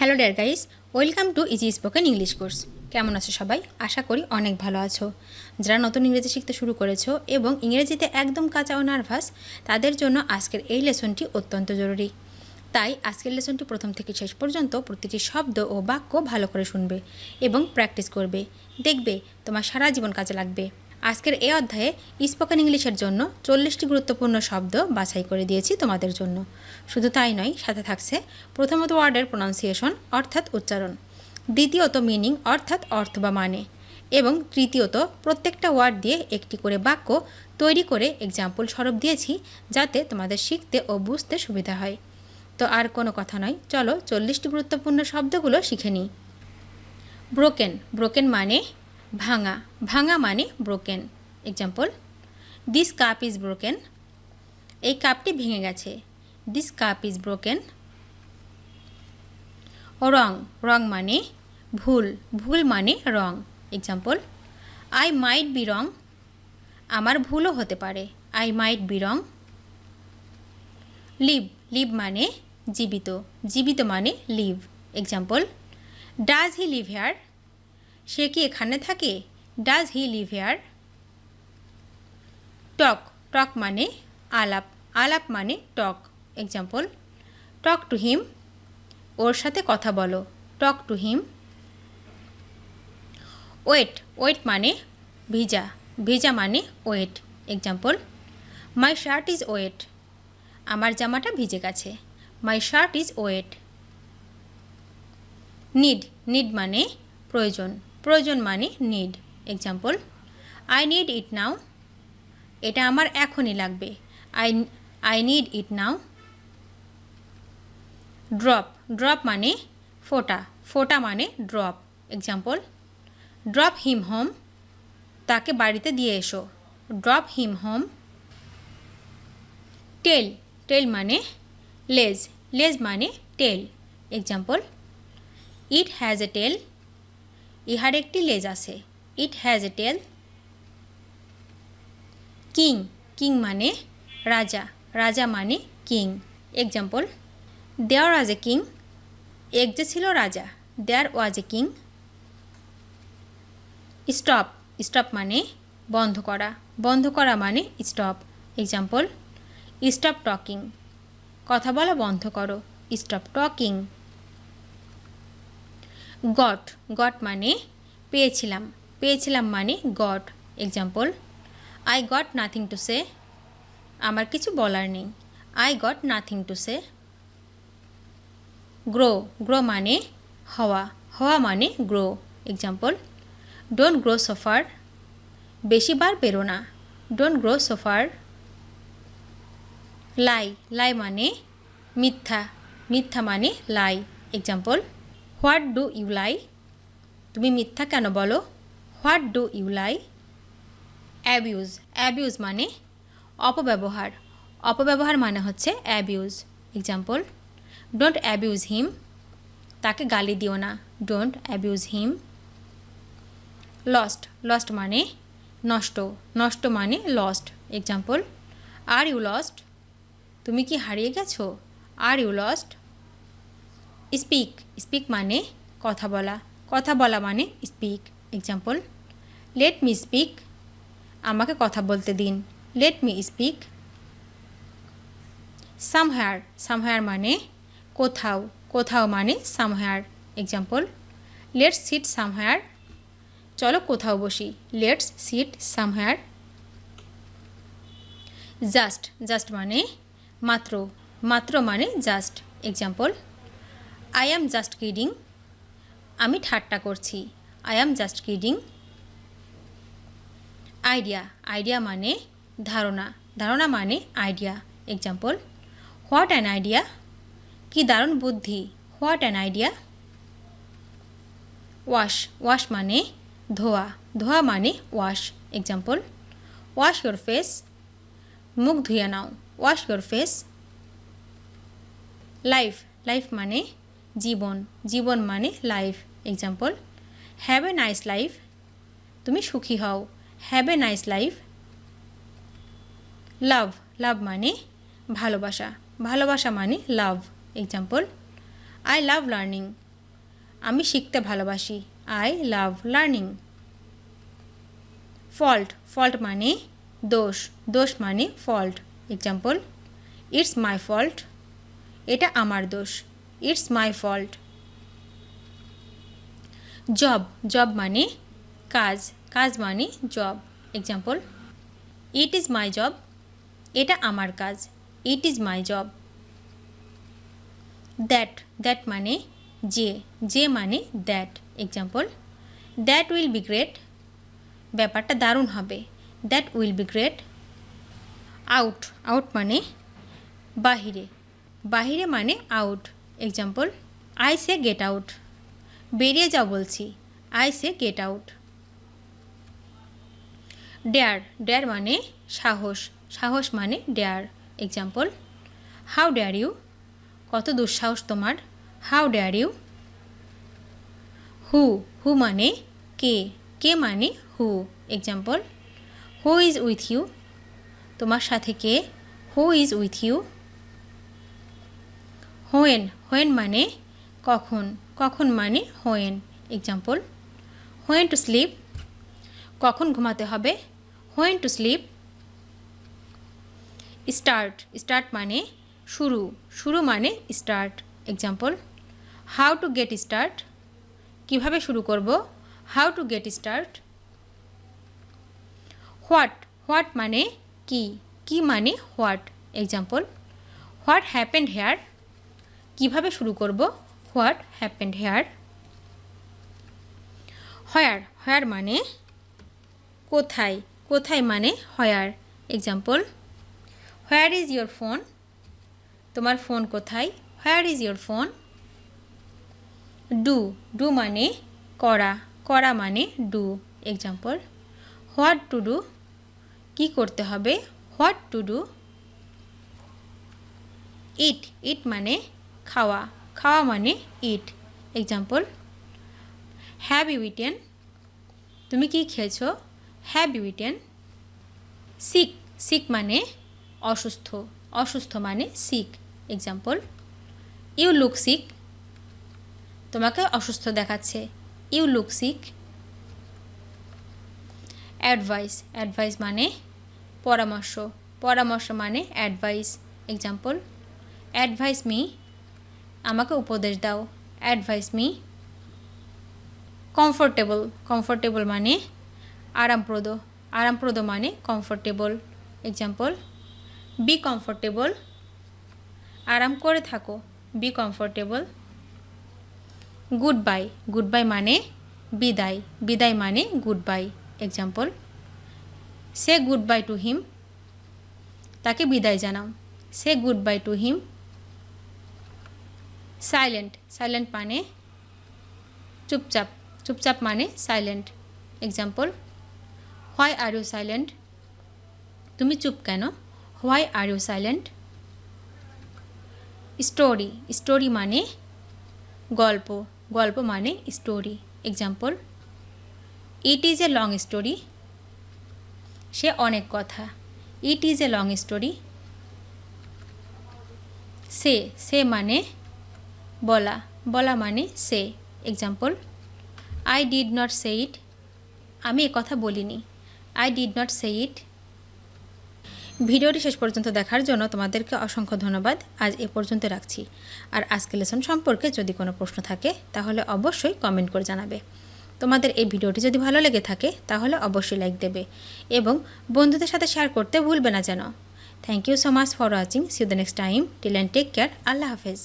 Hello dear guys, welcome to easy spoken English course. কেমন আছো সবাই? আশা করি অনেক ভালো আছো। যারা নতুন ইংরেজি শিখতে শুরু করেছো এবং ইংরেজিতে একদম কাঁচা ও নার্ভাস, তাদের জন্য আজকের এই লেসনটি অত্যন্ত জরুরি। তাই আজকের লেসনটি প্রথম থেকে শেষ পর্যন্ত প্রতিটি শব্দ ও বাক্য ভালো করে শুনবে এবং প্র্যাকটিস করবে। দেখবে তোমার সারা জীবন কাজে লাগবে। আজকের এই অধ্যায়ে স্পোকেন ইংলিশের জন্য 40টি গুরুত্বপূর্ণ শব্দ বাছাই করে দিয়েছি তোমাদের জন্য। শুধু তাই নয়, সাথে থাকছে প্রথমত ওয়ার্ডের প্রোনাউন্সিয়েশন অর্থাৎ উচ্চারণ, দ্বিতীয়ত মিনিং অর্থাৎ অর্থ বা মানে, এবং তৃতীয়ত প্রত্যেকটা ওয়ার্ড দিয়ে একটি করে বাক্য তৈরি করে এক্সাম্পল স্বরূপ দিয়েছি, যাতে তোমাদের শিখতে ও বুঝতে সুবিধা হয়। তো আর কোনো কথা নয়, চলো 40টি গুরুত্বপূর্ণ শব্দগুলো শিখে নিই। ব্রোকেন, ব্রোকেন মানে ভাঙা, ভাঙা মানে broken. Example, this cup is broken, এই কাপটি ভেঙে গেছে। This cup is broken. Wrong, wrong মানে ভুল, ভুল মানে wrong. Example, I might be wrong, আমার ভুলও হতে পারে। I might be wrong. Live, live মানে জীবিত, জীবিত মানে live. Example, does he live here, সে কি এখানে থাকে? Does he live here. Talk, talk মানে আলাপ, আলাপ মানে টক। এক্সাম্পল, টক টু হিম, ওর সাথে কথা বলো। Talk to him. Wet, wet মানে ভিজা, ভিজা মানে wet. Example, my shirt is wet, আমার জামাটা ভিজে গেছে। My shirt is wet. Need, need মানে প্রয়োজন, প্রয়োজন মানে need. Example, I need it now, এটা আমার এখনই লাগবে। I need it now. Drop, drop মানে ফোঁটা, ফোঁটা মানে drop. Example, drop him home, তাকে বাড়িতে দিয়ে এসো। Drop him home. টেল, টেল মানে লেজ, লেজ মানে টেল। এক্সাম্পল, ইট হ্যাজ এ টেল, ইহার একটি লেজ আছে। It has a tail. King, king মানে রাজা, রাজা মানে king. Example, there was a king, এক যে ছিল রাজা। There was a king. Stop, stop মানে বন্ধ করা, বন্ধ করা মানে স্টপ। এক্সাম্পল, স্টপ টকিং, কথা বলা বন্ধ করো। Stop talking. গট, গট মানে পেয়েছিলাম, পেয়েছিলাম মানে got. Example, I got nothing to say, আমার কিছু বলার নেই। I got nothing to say. Grow, grow মানে হওয়া, হওয়া মানে grow. Example, don't grow so far, বেশি বার বেরো না। Don't grow so far. Lie, lie মানে মিথ্যা, মিথ্যা মানে lie. Example, what do you lie, তুমি মিথ্যা কেন বলো? What do you lie. Abuse, abuse মানে অপব্যবহার, অপব্যবহার মানে হচ্ছে abuse. Example, don't abuse him, তাকে গালি দিও না। Don't abuse him. Lost, lost মানে নষ্ট, নষ্ট মানে lost. Example, are you lost, তুমি কি হারিয়ে গেছো? Are you lost. Speak, speak মানে কথা বলা, কথা বলা মানে speak. Example, let me speak, আমাকে কথা বলতে দিন। Let me speak. Somewhere, somewhere মানে কোথাও, কোথাও মানে somewhere. Example, let's sit somewhere, চলো কোথাও বসি। Let's sit somewhere. Just, just মানে মাত্র, মাত্র মানে just. Example, I am just kidding, আমি ঠাট্টা করছি। I am just kidding. Idea, idea মানে ধারণা, ধারণা মানে idea. Example, what an idea, কি দারুণ বুদ্ধি। What an idea. Wash, wash মানে ধোয়া, ধোয়া মানে wash. Example, wash your face, মুখ ধুয়ে নাও। Wash your face. Life, life মানে জীবন, জীবন মানে life. Example, have a nice life, তুমি সুখী হও। Have a nice life. Love, love মানে ভালোবাসা, ভালোবাসা মানে লাভ। এক্সাম্পল, আই লাভ লার্নিং, আমি শিখতে ভালোবাসি। I love learning. Fault, fault মানে দোষ, দোষ মানে fault. Example, it's my fault, এটা আমার দোষ। It's my fault. Job, job মানে কাজ, কাজ মানে job. Example, it is my job, এটা আমার কাজ। It is my job. That, that মানে যে, যে মানে that. Example, that will be great, ব্যাপারটা দারুণ হবে। That will be great. Out, out মানে বাহিরে, বাহিরে মানে out. Example, I say get out, বেরিয়ে যাও বলছি। I say get out. Dare, dare মানে সাহস, সাহস মানে dare. Example, how dare you, কত দুঃসাহস তোমার। How dare you. Who, who মানে কে, কে মানে who. Example, who is with you, তোমার সাথে কে। Who is with you. When, when মানে কখন, কখন মানে when. Example, when to sleep, কখন ঘুমাতে হবে। When to slip. Start, start মানে শুরু, শুরু মানে start. Example, how to get start, কীভাবে শুরু করব। How to get start. What, what মানে কি, কি মানে what. Example, what happened here, কীভাবে শুরু করব। What happened here. Where, where মানে কোথায়, কোথায় মানে where. Example, where is your phone, তোমার ফোন কোথায়। Where is your phone. Do, do মানে করা, করা মানে do. Example, what to do, কী করতে হবে। What to do. Eat, eat মানে খাওয়া, খাওয়া মানে eat. Example, have you eaten, তুমি কি খেয়েছো। Have you eaten. Sick, sick মানে অসুস্থ, অসুস্থ মানে sick. Example, you look sick, তোমাকে অসুস্থ দেখাচ্ছে। You look sick. Advice, advice মানে পরামর্শ, পরামর্শ মানে অ্যাডভাইস। এক্সাম্পল, অ্যাডভাইস মি, আমাকে উপদেশ দাও। Advice me. কমফোর্টেবল, কমফোর্টেবল মানে আরামপ্রদ, আরামপ্রদ মানে কমফোর্টেবল। এক্সাম্পল, বি কমফোর্টেবল, আরাম করে থাকো। Be comfortable. Good bye, good bye মানে বিদায়, বিদায় মানে good bye. Example, say good bye to him, তাকে বিদায় জানাও। Say good bye to him. Silent, silent মানে চুপচাপ, চুপচাপ মানে silent. Example, why are you silent, তুমি চুপ কেন। Why are you silent. Story, story মানে গল্প, গল্প মানে story. Example, it is a long story, সে অনেক কথা। It is a long story. সে, সে মানে বলা, বলা মানে সে। এক্সাম্পল, আই ডিড নট সে ইট, আমি এ কথা বলিনি। আই ডিড নট সে ইট। ভিডিওটি শেষ পর্যন্ত দেখার জন্য তোমাদেরকে অসংখ্য ধন্যবাদ। আজ এ পর্যন্ত রাখছি। আর আজকের লেসন সম্পর্কে যদি কোনো প্রশ্ন থাকে তাহলে অবশ্যই কমেন্ট করে জানাবে। তোমাদের এই ভিডিওটি যদি ভালো লেগে থাকে তাহলে অবশ্যই লাইক দেবে এবং বন্ধুদের সাথে শেয়ার করতে ভুলবে না যেন। Thank you so much for watching. See you the next time. Till and take care. আল্লাহ হাফেজ।